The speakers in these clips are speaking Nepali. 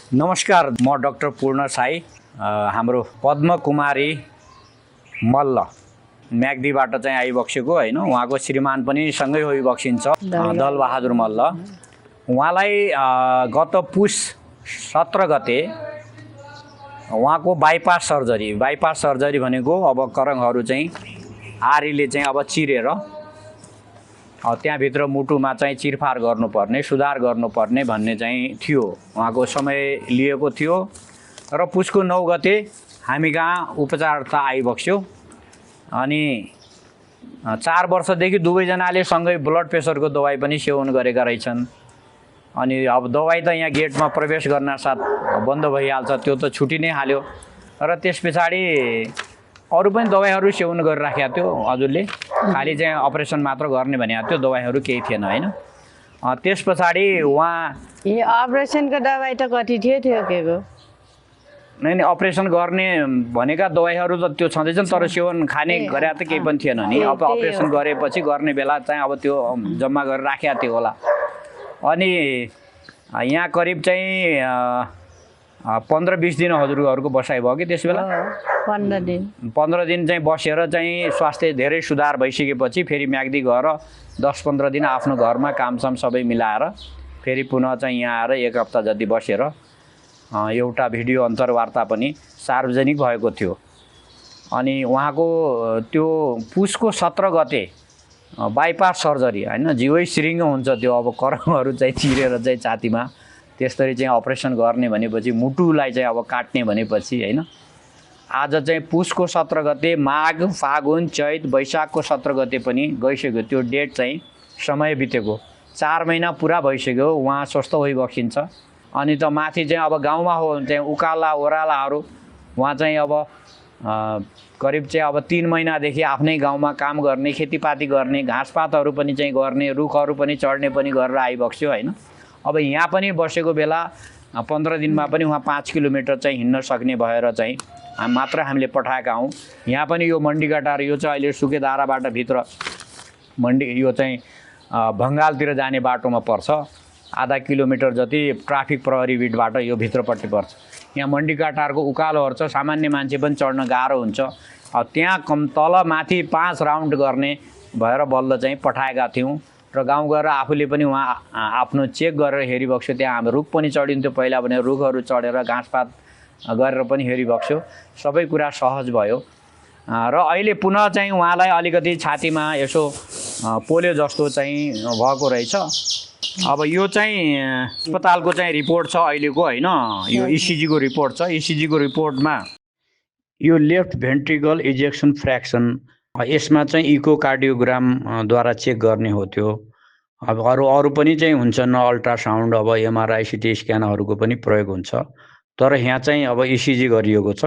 नमस्कार, म डाक्टर पूर्ण साई। हाम्रो पद्म कुमारी मल्ल म्याग्दीबाट चाहिँ आइबक्सेको होइन। उहाँको श्रीमान पनि सँगै होइबक्सिन्छ, दलबहादुर मल्ल। उहाँलाई गत पुस 17 गते उहाँको बाइपास सर्जरी भनेको अब करङहरू चाहिँ आरीले चाहिँ अब चिरेर त्यहाँभित्र मुटुमा चाहिँ चिरफार गर्नुपर्ने, सुधार गर्नुपर्ने भन्ने चाहिँ थियो। उहाँको समय लिएको थियो र पुसको 9 गते हामी कहाँ उपचार त आइबक्स्यो। अनि 4 वर्षदेखि दुवैजनाले सँगै ब्लड प्रेसरको दबाई पनि सेवन गरेका रहेछन्। अनि अब दबाई त यहाँ गेटमा प्रवेश गर्न साथ बन्द भइहाल्छ, त्यो त छुटी नै हाल्यो। र त्यस पछाडि अरू पनि दबाईहरू सेवन गरिराखेको थियो हजुरले, खालि चाहिँ अपरेसन मात्र गर्ने भनेको थियो, दबाईहरू केही थिएन होइन। त्यस पछाडि उहाँ अपरेसनको दबाई त कति थियो के को नै अपरेसन गर्ने भनेका दबाईहरू त त्यो छँदैछन्, तर सेवन खाने गरे त केही पनि थिएन नि। अब अपरेसन गरेपछि गर्ने बेला चाहिँ अब त्यो जम्मा गरेर राखेको थियो होला। अनि यहाँ करिब चाहिँ 15-20 दिन हजुरहरूको बसाइ भयो कि त्यस बेला? 15 दिन चाहिँ बसेर चाहिँ स्वास्थ्य धेरै सुधार भइसकेपछि फेरि म्याग्दी गएर 10-15 दिन आफ्नो घरमा कामसाम सबै मिलाएर फेरि पुनः चाहिँ यहाँ आएर 1 हप्ता जति बसेर एउटा भिडियो अन्तर्वार्ता पनि सार्वजनिक भएको थियो। अनि उहाँको त्यो पुसको 17 गते बाइपास सर्जरी होइन, जिउै सिरिङ्ग हुन्छ त्यो, अब करङहरू चाहिँ चिरेर चाहिँ छातीमा त्यसरी चाहिँ अपरेसन गर्ने भनेपछि, मुटुलाई चाहिँ अब काट्ने भनेपछि होइन। आज चाहिँ पुसको 17 गते, माघ, फागुन, चैत, वैशाखको 17 गते पनि गइसक्यो। त्यो डेट चाहिँ समय बितेको 4 महिना पुरा भइसक्यो। उहाँ स्वस्थ होइबक्सिन्छ। अनि त माथि चाहिँ अब गाउँमा हो चाहिँ उकाला ओह्रालाहरू उहाँ चाहिँ अब करिब चाहिँ अब 3 महिनादेखि आफ्नै गाउँमा काम गर्ने, खेतीपाती गर्ने, घाँसपातहरू पनि चाहिँ गर्ने, रुखहरू पनि चढ्ने पनि गरेर आइबक्स्यो होइन। अब यहाँ पनि बसेको बेला 15 दिनमा पनि उहाँ 5 किलोमिटर चाहिँ हिँड्न सक्ने भएर चाहिँ मात्र हामीले पठाएका हौँ। यहाँ पनि यो मण्डीघाटार, यो चाहिँ अहिले सुकेदाराबाट भित्र मण्डी, यो चाहिँ भङ्गालतिर जाने बाटोमा पर्छ। आधा किलोमिटर जति ट्राफिक प्रहरी बिटबाट यो भित्रपट्टि पर्छ। यहाँ मण्डीघाटारको उकालोहरू छ, सामान्य मान्छे पनि चढ्न गाह्रो हुन्छ। त्यहाँ तल माथि 5 राउन्ड गर्ने भएर बल्ल चाहिँ पठाएका थियौँ। र गाउँ गएर आफूले पनि उहाँ आफ्नो चेक गरेर हेरिबक्स्यो। त्यहाँ हाम्रो रुख पनि चढिन्थ्यो पहिला भने, रुखहरू चढेर घाँसपात गरेर पनि हेरिबक्स्यो। सबै कुरा सहज भयो। र अहिले पुनः चाहिँ उहाँलाई अलिकति छातीमा यसो पोलियो जस्तो चाहिँ भएको रहेछ। अब यो चाहिँ अस्पतालको चाहिँ रिपोर्ट छ अहिलेको होइन, यो इसिजीको रिपोर्ट छ। इसिजीको रिपोर्टमा यो लेफ्ट भेन्ट्रिकल इजेक्सन फ्र्याक्सन, यसमा चाहिँ इकोकार्डियोग्रामद्वारा चेक गर्ने हो त्यो। अब अरू पनि चाहिँ हुन्छन्, अल्ट्रासाउन्ड, अब एमआरआई, सिटी स्क्यानहरूको पनि प्रयोग हुन्छ। तर यहाँ चाहिँ अब इसिजी गरिएको छ।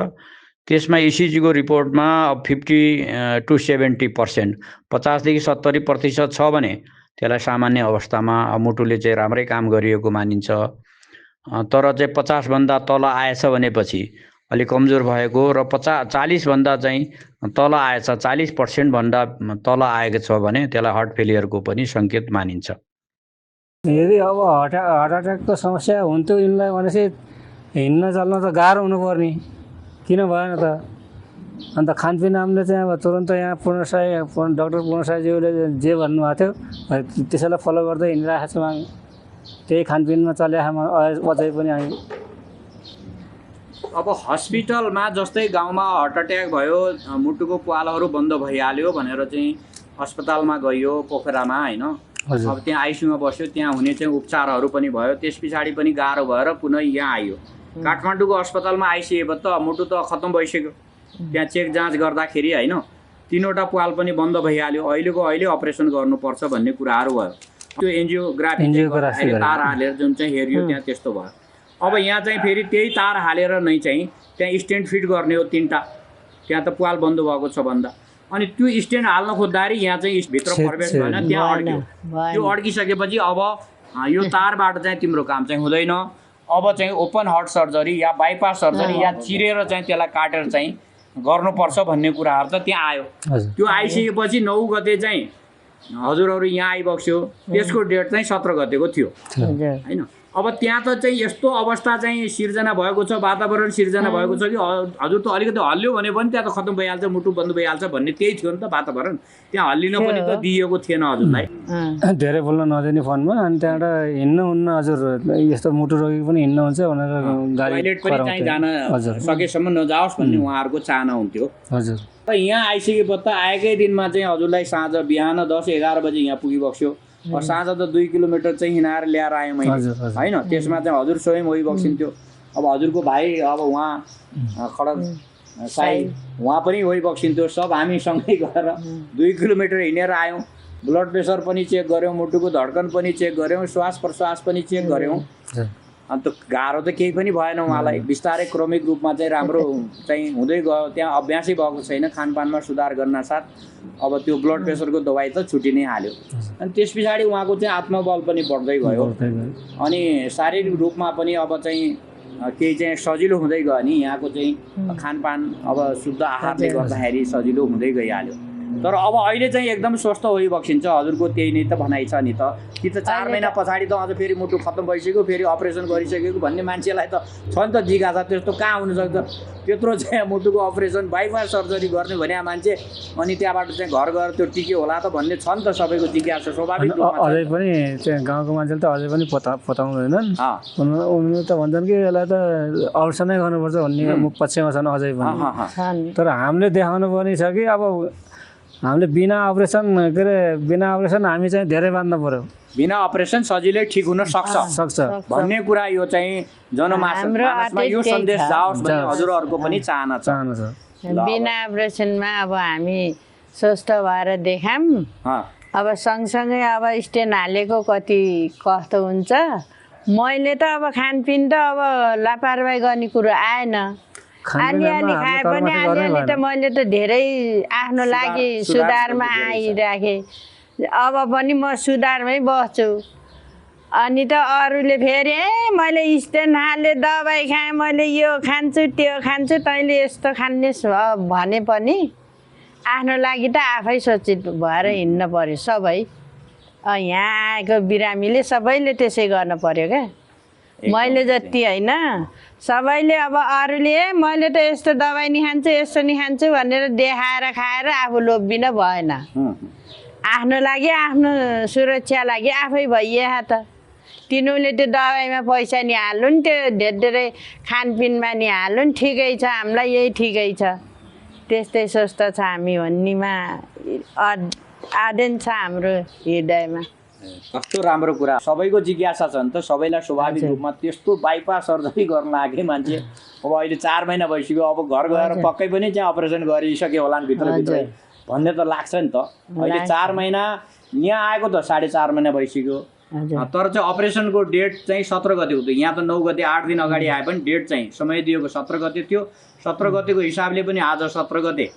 त्यसमा इसिजीको रिपोर्टमा 50 to 70%, 50 देखि 70% छ भने त्यसलाई सामान्य अवस्थामा मुटुले चाहिँ राम्रै काम गरिएको मानिन्छ। तर चाहिँ 50 भन्दा तल आएछ भनेपछि अलिक कमजोर भएको, र 40 भन्दा चाहिँ तल आएछ, 40% भन्दा तल आएको छ भने त्यसलाई हार्ट फेलियरको पनि सङ्केत मानिन्छ। यदि अब हार्ट अट्याकको समस्या हुन्थ्यो यिनलाई भनेपछि हिँड्न चल्न त गाह्रो हुनुपर्ने, किन भएन त? अन्त खानपिन हामीले चाहिँ अब तुरन्त यहाँ डाक्टर पूर्ण साईज्यूले जे भन्नुभएको थियो त्यसैलाई फलो गर्दै हिँडिरहेको छौँ हामी। त्यही खानपिनमा चलेको अझै पनि हामी। अब हस्पिटलमा जस्तै गाउँमा हार्ट अट्याक भयो, मुटुको पालोहरू बन्द भइहाल्यो भनेर चाहिँ अस्पतालमा गइयो पोखरामा होइन। अब त्यहाँ आइसियुमा बस्यो, त्यहाँ हुने चाहिँ उपचारहरू पनि भयो। त्यस पछाडि पनि गाह्रो भएर पुनः यहाँ आइयो। काठमाडौँको अस्पतालमा आइसकेपछि त मुटु त खत्तम भइसक्यो। त्यहाँ चेक जाँच गर्दाखेरि होइन 3वटा पाल पनि बन्द भइहाल्यो। अहिले अपरेसन गर्नुपर्छ भन्ने कुराहरू भयो। त्यो एन्जियोग्राफी तार हालेर जुन चाहिँ हेरियो त्यहाँ त्यस्तो भयो। अब यहाँ चाहिँ फेरि त्यही तार हालेर नै चाहिँ त्यहाँ स्टेन्ट फिट गर्ने हो 3टा। त्यहाँ त पाल बन्द भएको छ भन्दा। अनि त्यो स्टेन्ट हाल्न खोज्दाखेरि यहाँ चाहिँ भित्र प्रवेश भएन, त्यहाँ अड्क्यो। त्यो अड्किसकेपछि अब यो तारबाट चाहिँ तिम्रो काम चाहिँ हुँदैन। अब चाहिँ ओपन हार्ट सर्जरी या बाइपास सर्जरी या चिरेर चाहिँ त्यसलाई काटेर चाहिँ गर्नुपर्छ भन्ने कुराहरू त त्यहाँ आयो। त्यो आइसकेपछि 9 गते चाहिँ हजुरहरू यहाँ आइबक्स्यो। त्यसको डेट चाहिँ 17 गतेको थियो हैन। अब त्यहाँ त चाहिँ यस्तो अवस्था चाहिँ सिर्जना भएको छ, वातावरण सिर्जना भएको छ कि हजुर त अलिकति हल्लियो भने पनि त्यहाँ त खत्तम भइहाल्छ, मुटु बन्द भइहाल्छ भन्ने त्यही थियो नि त वातावरण। त्यहाँ हल्लिन पनि त दिएको थिएन हजुरलाई। धेरै बोल्न नदिने फोनमा, अनि त्यहाँबाट हिँड्नुहुन्न हजुर, यस्तो मुटु रोगी पनि हिँड्न हुन्छ भनेर गाडी टोयलेट पनि चाहिँ जान सकेसम्म नजाओस् भन्ने उहाँहरूको चाहना हुन्थ्यो। हजुर यहाँ आइसकेपछि त आएकै दिनमा चाहिँ हजुरलाई साँझ बिहान 10-11 बजे यहाँ पुगिबक्स्यो। साँझ त 2 किलोमिटर चाहिँ हिँडाएर ल्याएर आएँ मैले होइन। त्यसमा चाहिँ हजुर स्वयं होइबक्सिन्थ्यो। अब हजुरको भाइ अब उहाँ खडक साई उहाँ पनि होइबक्सिन्थ्यो। सब हामी सँगै गएर 2 किलोमिटर हिँडेर आयौँ। ब्लड प्रेसर पनि चेक गऱ्यौँ, मुटुको धड्कन पनि चेक गऱ्यौँ, श्वास प्रश्वास पनि चेक गऱ्यौँ। अन्त गाह्रो त केही पनि भएन उहाँलाई। बिस्तारै क्रमिक रूपमा चाहिँ राम्रो चाहिँ हुँदै गयो। त्यहाँ अभ्यासै भएको छैन, खानपानमा सुधार गर्न साथ अब त्यो ब्लड प्रेसरको दबाई त छुटि नै हाल्यो। अनि त्यस पछाडि उहाँको चाहिँ आत्मबल पनि बढ्दै गयो। अनि शारीरिक रूपमा पनि अब चाहिँ केही चाहिँ सजिलो हुँदै गयो नि। यहाँको चाहिँ खानपान अब शुद्ध आहारले गर्दाखेरि सजिलो हुँदै गइहाल्यो। तर अब अहिले चाहिँ एकदम स्वस्थ होइबक्सिन्छ। हजुरको त्यही नै त भनाइ छ नि त। कि त 4 महिना पछाडि त अझ फेरि मुटु खत्तम भइसक्यो, फेरि अपरेसन गरिसकेको भन्ने मान्छेलाई त छ नि त जिज्ञासा। त्यस्तो कहाँ हुनसक्छ? त्यत्रो चाहिँ मुटुको अपरेसन बाइपास सर्जरी गर्ने भने मान्छे अनि त्यहाँबाट चाहिँ घर गएर त्यो टिक्यो होला त भन्ने छ नि त सबैको जिज्ञासा स्वाभाविक रूपमा। अझै पनि चाहिँ गाउँको मान्छेले त अझै पनि पताउँदैनन्। उनीहरू त भन्छन् कि यसलाई त अल्ट्रासाउन्डै गर्नुपर्छ भन्ने पक्षमा छन् अझै पनि। तर हामीले देखाउनु पर्ने छ कि अब हामीले बिना अपरेसन हामी चाहिँ धेरै बाँध्नु पर्यो। बिना अपरेसन सजिलै ठिक हुन सक्छ भन्ने कुरा यो चाहिँ जनमानसमा यो सन्देश जाओस् भन्ने हजुरहरूको पनि चाहना छ। बिना अपरेसनमा अब हामी स्वस्थ भएर देखाम। अब सँगसँगै अब स्टेन हालेको कति कस्तो हुन्छ। मैले त अब खानपिन त अब लापरवाही गर्ने कुरो आएन। अलिअलि खाए पनि अलिअलि त मैले त धेरै आफ्नो लागि सुधारमा आइराखेँ। अब पनि म सुधारमै बस्छु। अनि त अरूले फेरि मैले स्टेन हाले, दबाई खाएँ, मैले यो खान्छु त्यो खान्छु, तैँले यस्तो खान्नेस् भने पनि आफ्नो लागि त आफै सचेत भएर हिँड्न पर्यो सबै। यहाँ आएको बिरामीले सबैले त्यसै गर्न पर्यो क्या। मैले जति होइन सबैले। अब अरूले मैले त यस्तो दबाई नि खान्छु यस्तो नि खान्छु भनेर देखाएर खाएर आफू लोभिन भएन। आफ्नो लागि आफ्नो सुरक्षा लागि आफै भइए त। तिनीहरूले त्यो दबाईमा पैसा नि हाल्नु नि, त्यो धेरै खानपिनमा नि हाल्नु नि, ठिकै छ हामीलाई यही ठिकै छ। त्यस्तै स्वस्थ छ हामी भन्नेमा आदेन छ हाम्रो हृदयमा। कस्तो राम्रो कुरा। सबैको जिज्ञासा छ नि त। सबैलाई स्वाभाविक रूपमा त्यस्तो बाइपास सर्जरी गर्न लागे मान्छे अब अहिले 4 महिना भइसक्यो। अब घर गएर पक्कै पनि चाहिँ अपरेसन गरिसक्यो होला नि भित्रभित्रै भन्ने त लाग्छ नि त। अहिले 4 महिना यहाँ आएको त 4.5 महिना भइसक्यो। तर चाहिँ अपरेसनको डेट चाहिँ 17 गते हो। यहाँ त 9 गते 8 दिन अगाडि आए पनि डेट चाहिँ समय दिएको 17 गते थियो। 17 गतेको हिसाबले पनि आज 17 गते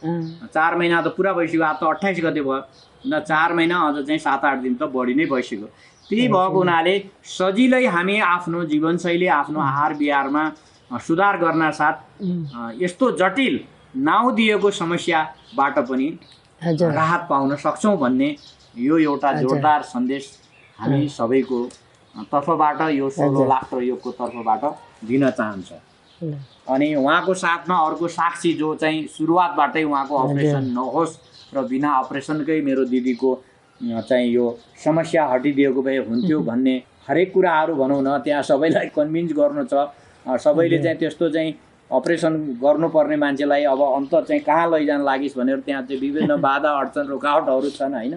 4 महिना त पुरा भइसक्यो। आज त 28 गते भयो। न 4 महिना अझ चाहिँ 7-8 दिन त बढी नै भइसक्यो। त्यही भएको हुनाले सजिलै हामी आफ्नो जीवनशैली आफ्नो आहार विहारमा सुधार गर्न साथ यस्तो जटिल नाउँ दिएको समस्याबाट पनि राहत पाउन सक्छौँ भन्ने यो एउटा जोरदार सन्देश हामी सबैको तर्फबाट यो 16 लाख प्रयोगको तर्फबाट दिन चाहन्छ। अनि उहाँको साथमा अर्को साक्षी जो चाहिँ सुरुवातबाटै उहाँको अपरेसन नहोस् र बिना अपरेसनकै मेरो दिदीको चाहिँ यो समस्या हटिदिएको भए हुन्थ्यो भन्ने हरेक कुराहरू भनौँ न त्यहाँ सबैलाई कन्भिन्स गर्नु छ। सबैले चाहिँ त्यस्तो चाहिँ अपरेसन गर्नुपर्ने मान्छेलाई अब अन्त चाहिँ कहाँ लैजान लागिस् भनेर त्यहाँ चाहिँ विभिन्न बाधा अडचन रुकावटहरू छन् होइन।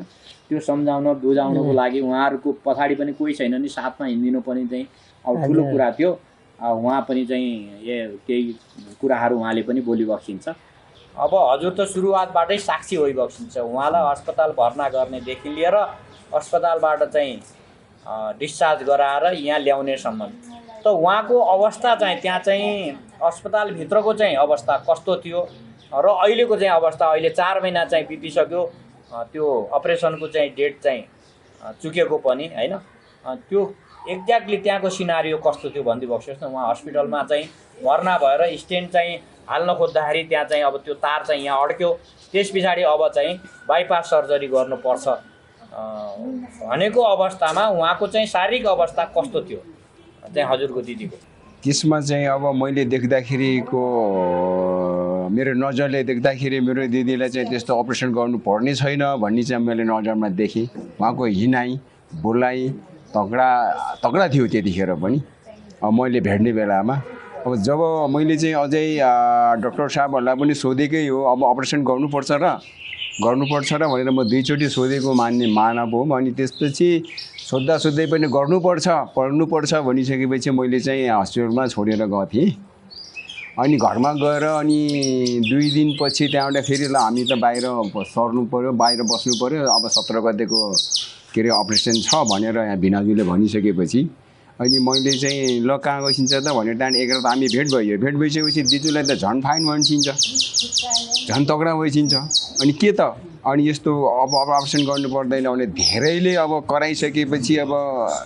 त्यो सम्झाउन बुझाउनको लागि उहाँहरूको पछाडि पनि कोही छैन नि, साथमा हिँडिदिनु पनि चाहिँ अब ठुलो कुरा थियो। उहाँ पनि चाहिँ केही कुराहरू उहाँले पनि बोलिबक्सिन्छ। अब हजुर त सुरुवातबाटै साक्षी होइबक्सिन्छ। उहाँलाई अस्पताल भर्ना गर्नेदेखि लिएर अस्पतालबाट चाहिँ डिस्चार्ज गराएर यहाँ ल्याउनेसम्म त उहाँको अवस्था चाहिँ त्यहाँ चाहिँ अस्पतालभित्रको चाहिँ अवस्था कस्तो थियो र अहिलेको चाहिँ अवस्था अहिले 4 महिना चाहिँ बितिसक्यो। त्यो अपरेसनको चाहिँ डेट चाहिँ चुकेको पनि होइन। त्यो एक्ज्याक्टली त्यहाँको सिनारियो कस्तो थियो भनिदिनु बस्नुहोस् न। उहाँ हस्पिटलमा चाहिँ भर्ना भएर स्टेन्ट चाहिँ हाल्न खोज्दाखेरि त्यहाँ चाहिँ अब त्यो तार चाहिँ यहाँ अड्क्यो। त्यस पछाडि अब चाहिँ बाइपास सर्जरी गर्नुपर्छ भनेको अवस्थामा उहाँको चाहिँ शारीरिक अवस्था कस्तो थियो चाहिँ हजुरको दिदीको? त्यसमा चाहिँ अब मैले देख्दाखेरिको मेरो नजरले देख्दाखेरि मेरो दिदीलाई चाहिँ त्यस्तो अपरेसन गर्नुपर्ने छैन भन्ने चाहिँ मैले नजरमा देखेँ। उहाँको हिनाइ बोलाइ तगडा थियो त्यतिखेर पनि मैले भेट्ने बेलामा। अब जब मैले चाहिँ अझै डक्टर साहबहरूलाई पनि सोधेकै हो अब अपरेसन गर्नुपर्छ र भनेर म 2 चोटि सोधेको मानव हो। अनि त्यसपछि सोध्दै पनि पर्नुपर्छ भनिसकेपछि मैले चाहिँ हस्पिटलमा छोडेर गएको थिएँ। अनि घरमा गएर अनि 2 दिनपछि त्यहाँबाट फेरि ल हामी त बाहिर सर्नु पऱ्यो, बाहिर बस्नु पऱ्यो, अब 17 गतेको के अरे अपरेसन छ भनेर यहाँ भिनाजुले भनिसकेपछि अनि मैले चाहिँ ल कहाँ गइसिन्छ त भनेर त्यहाँदेखि एक रात हामी भेट भइसकेपछि दिजुलाई त झन् फाइन भनिसिन्छ, झन् तगडा भइसिन्छ। अनि के त अनि यस्तो अब अपरेसन गर्नु पर्दैन भने धेरैले अब कराइसकेपछि अब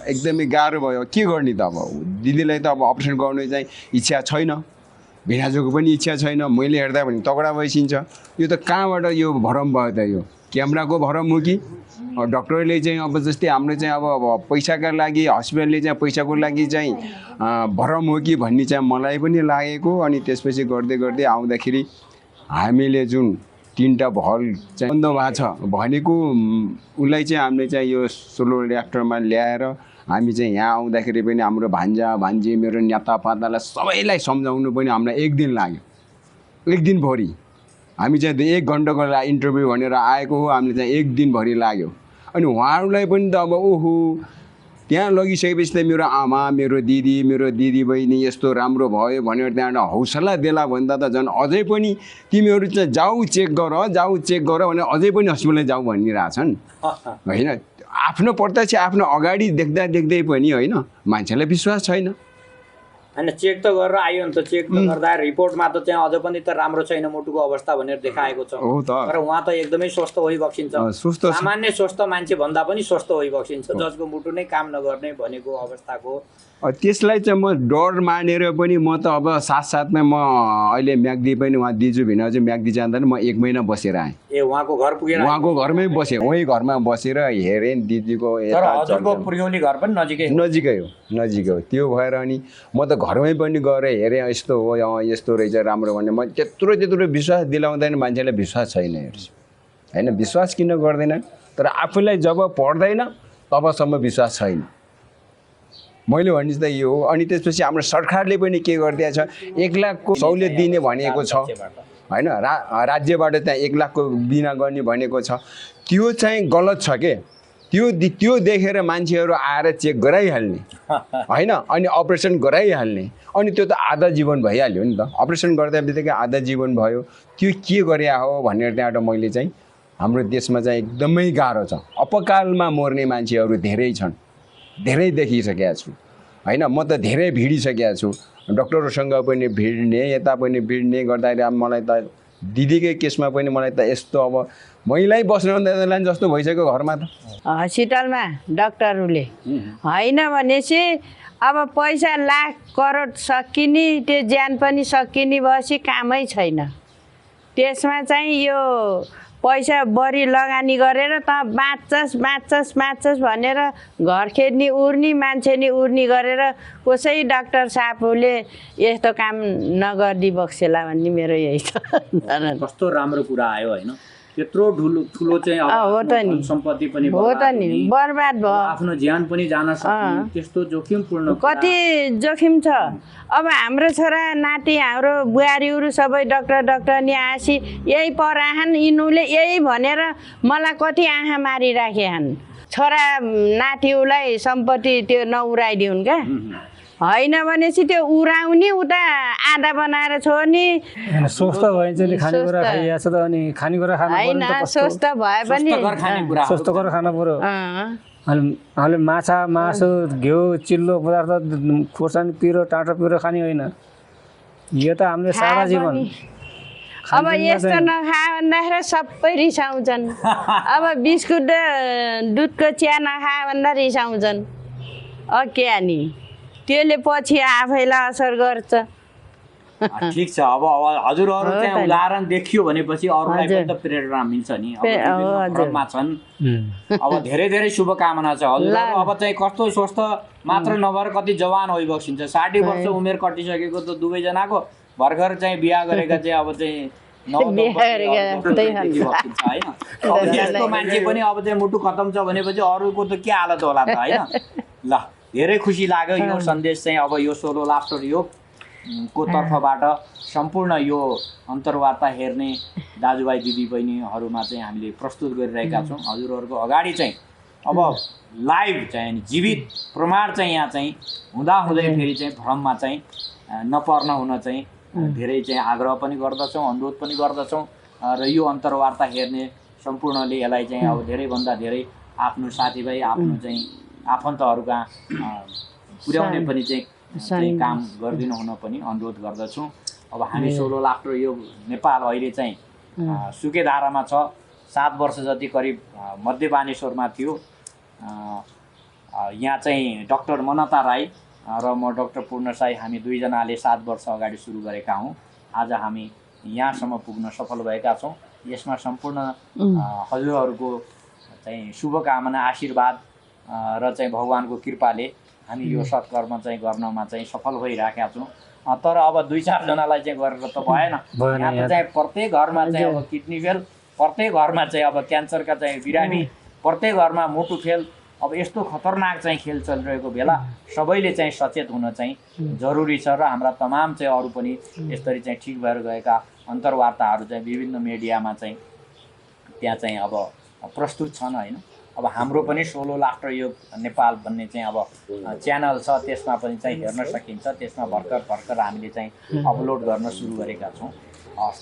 एकदमै गाह्रो भयो। के गर्ने त अब दिदीलाई त अब अपरेसन गर्नु चाहिँ इच्छा छैन, भिनाजुको पनि इच्छा छैन, मैले हेर्दा भने तगडा भइसिन्छ। यो त कहाँबाट यो भरम भयो त? यो क्यामेराको भरम हो कि डक्टरले चाहिँ अब जस्तै हाम्रो चाहिँ अब पैसाका लागि हस्पिटलले चाहिँ पैसाको लागि चाहिँ भरम हो कि भन्ने चाहिँ मलाई पनि लागेको। अनि त्यसपछि गर्दै आउँदाखेरि हामीले जुन 3टा भल चाहिँ बन्द भएको छ भनेको उसलाई चाहिँ हामीले चाहिँ यो सोलो रियाक्टरमा ल्याएर हामी चाहिँ यहाँ आउँदाखेरि पनि हाम्रो भान्जी मेरो न्यातापातालाई सबैलाई सम्झाउनु पनि हामीलाई 1 दिन लाग्यो। 1 दिनभरि हामी चाहिँ 1 घन्टाको इन्टरभ्यू भनेर आएको हो, हामीले चाहिँ 1 दिनभरि लाग्यो। अनि उहाँहरूलाई पनि त अब ओहो त्यहाँ लगिसकेपछि त मेरो आमा मेरो दिदी बहिनी यस्तो राम्रो भयो भनेर त्यहाँबाट हौसला देला भन्दा त झन् अझै पनि तिमीहरू चाहिँ जाऊ चेक गर भने अझै पनि हस्पिटलमा जाऊ भनिरहेछन् होइन। आफ्नो प्रत्यक्ष आफ्नो अगाडि देख्दै पनि होइन मान्छेलाई विश्वास छैन। होइन चेक त गरेर आयो नि त, चेक त गर्दा रिपोर्टमा त चाहिँ अझ पनि त राम्रो छैन मुटुको अवस्था भनेर देखाएको छ। हो त, तर उहाँ त एकदमै स्वस्थ भइबक्सिन्छ, सामान्य स्वस्थ मान्छे भन्दा पनि स्वस्थ भइबक्सिन्छ, जसको मुटु नै काम नगर्ने भनेको अवस्थाको। त्यसलाई चाहिँ म डर मानेर पनि म त अब साथसाथमै म अहिले म्याग्दी पनि उहाँ दिजु भिनाजु म्याग्दी जाँदा म 1 महिना बसेर आएँ। उहाँको घर पुगेर उहाँको घरमै बसेँ, वहीँ घरमा बसेर हेरेँ दिदीको। हजुरको पुर्यौली घर पनि नजिकै हो। त्यो भएर अनि म त घरमै पनि गएर हेरेँ, यस्तो हो यस्तो रहेछ राम्रो भने। म त्यत्रो विश्वास दिलाउँदैन, मान्छेलाई विश्वास छैन हेर्छु होइन। विश्वास किन गर्दैन? तर आफूलाई जब पर्दैन तबसम्म विश्वास छैन। मैले भन्ने चाहिँ यो हो। अनि त्यसपछि हाम्रो सरकारले पनि के गरिदिएको छ, 1 लाखको सहुलियत दिने भनेको छ होइन। राज्यबाट त्यहाँ 1 लाखको बिना गर्ने भनेको छ। त्यो चाहिँ गलत छ के? त्यो देखेर मान्छेहरू आएर चेक गराइहाल्ने होइन, अनि अपरेसन गराइहाल्ने, अनि त्यो त आधा जीवन भइहाल्यो नि त। अपरेसन गर्दा बित्तिकै आधा जीवन भयो। त्यो के गरे हो भनेर त्यहाँबाट मैले चाहिँ हाम्रो देशमा चाहिँ एकदमै गाह्रो छ। अपकालमा मर्ने मान्छेहरू धेरै छन्, धेरै देखिसकेको छु होइन। म त धेरै भिडिसकेको छु, डक्टरहरूसँग पनि भिड्ने, यता पनि भिड्ने गर्दाखेरि अब मलाई त दिदीकै केसमा पनि मलाई त यस्तो अब महिलै बस्न नदिँदैन जस्तो भइसक्यो घरमा त। हस्पिटलमा डक्टरहरूले होइन भनेपछि अब पैसा लाख करोड सकिने, त्यो ज्यान पनि सकिने भएपछि कामै छैन। त्यसमा चाहिँ यो पैसा बढी लगानी गरेर त बाँच्छस् भनेर घर खेद्ने उर्ने मान्छे नि उर्ने गरेर कसै डाक्टर साहबले यस्तो काम नगर्दी बक्सेला भन्ने मेरो यही छ। कस्तो राम्रो कुरा आयो होइन, त्यत्रो ठुलो चाहिँ हो त नि, सम्पत्ति पनि हो त नि, बर्बाद भयो, आफ्नो ज्यान पनि जान सक्ने त्यस्तो जोखिमपूर्ण कति जोखिम छ। अब हाम्रो छोरा नाति हाम्रो बुहारीहरू सबै डक्टर नि आसी यही पराहन्, यिनीहरूले यही भनेर मलाई कति आँखा मारिराखेछन्। छोरा नातिहरूलाई सम्पत्ति त्यो नउराइदिउन् क्या, होइन भनेपछि त्यो उराउने उता आधा बनाएर छोड्ने। स्वस्थ भइन्छ नि खानेकुरा खाइया छ त, अनि खानेकुरा खानु होइन स्वस्थ भए पनि स्वस्थ गरेर खानु पर्यो। अहिले माछा मासु घिउ चिल्लो पदार्थ खोर्सानी पिरो टाँटो पिरो खाने होइन। यो त हामीले सादा जीवन। अब यस्तो नखा भन्दाखेरि सबै रिसाउँछन्। अब बिस्कुट दुधको चिया नखा भन्दा रिसाउँछन्। के नि त्यसले पछि आफैलाई असर गर्छ। ठिक छ। अब हजुरहरू चाहिँ त नि। उदाहरण देखियो भनेपछि अरूलाई पनि हजुर। त प्रेरणा मिल्छ नि। अब हजुर। विभिन्न क्रममा छन्। अब धेरै धेरै शुभकामना छ हजुरहरू। अब चाहिँ कस्तो स्वस्थ मात्र नभएर कति जवान भइबक्सिन्छ। 60 वर्ष उमेर कटिसकेको त दुवैजनाको भर्खर चाहिँ बिहा गरेका चाहिँ अब चाहिँ यस्तो मान्छे पनि अब चाहिँ मुटु खतम छ भनेपछि अरूको त के हालत होला त होइन। ल धेरै खुसी लाग्यो यो सन्देश चाहिँ अब यो सोलो लाफ्टर योग को तर्फबाट सम्पूर्ण यो अन्तर्वार्ता हेर्ने दाजुभाइ दिदीबहिनीहरूमा चाहिँ हामीले प्रस्तुत गरिरहेका छौँ। हजुरहरूको अगाडि चाहिँ अब लाइभ चाहिँ जीवित प्रमाण चाहिँ यहाँ चाहिँ हुँदाहुँदै फेरि चाहिँ भ्रममा चाहिँ नपर्न हुन चाहिँ धेरै चाहिँ आग्रह पनि गर्दछौँ, अनुरोध पनि गर्दछौँ। र यो अन्तर्वार्ता हेर्ने सम्पूर्णले यसलाई चाहिँ अब धेरैभन्दा धेरै आफ्नो साथीभाइ आफ्नो चाहिँ आफन्तहरूका पुर्याउने पनि चाहिँ काम गरिदिनु हुन पनि अनुरोध गर्दछौँ। अब हामी सोलो लाफ्टर योग नेपाल अहिले चाहिँ सुकेधारामा छ। 7 वर्ष जति करिब मध्य बानेश्वरमा थियो। यहाँ चाहिँ डाक्टर मनता राई र म डाक्टर पूर्ण साई हामी दुईजनाले 7 वर्ष अगाडि सुरु गरेका हौँ। आज हामी यहाँसम्म पुग्न सफल भएका छौँ। यसमा सम्पूर्ण हजुरहरूको चाहिँ शुभकामना आशीर्वाद र चाहिँ भगवानको कृपाले हामी यो सत्कर्म चाहिँ गर्नमा चाहिँ सफल भइराखेका छौँ। तर अब 2-4 जनालाई चाहिँ गरेर त भएन। यहाँ त चाहिँ प्रत्येक घरमा चाहिँ अब किडनी फेल, प्रत्येक घरमा चाहिँ अब क्यान्सरका चाहिँ बिरामी, प्रत्येक घरमा मुटु फेल। अब यस्तो खतरनाक चाहिँ खेल चलिरहेको बेला सबैले चाहिँ सचेत हुन चाहिँ जरुरी छ। र हाम्रा तमाम चाहिँ अरू पनि यसरी चाहिँ ठिक भएर गएका अन्तर्वार्ताहरू चाहिँ विभिन्न मिडियामा चाहिँ त्यहाँ चाहिँ अब प्रस्तुत छन् होइन। अब हाम्रो पनि सोलो लाफ्टर योग नेपाल भन्ने चाहिँ अब च्यानल छ, त्यसमा पनि चाहिँ हेर्न सकिन्छ। त्यसमा भर्खर हामीले चाहिँ अपलोड गर्न सुरु गरेका छौँ।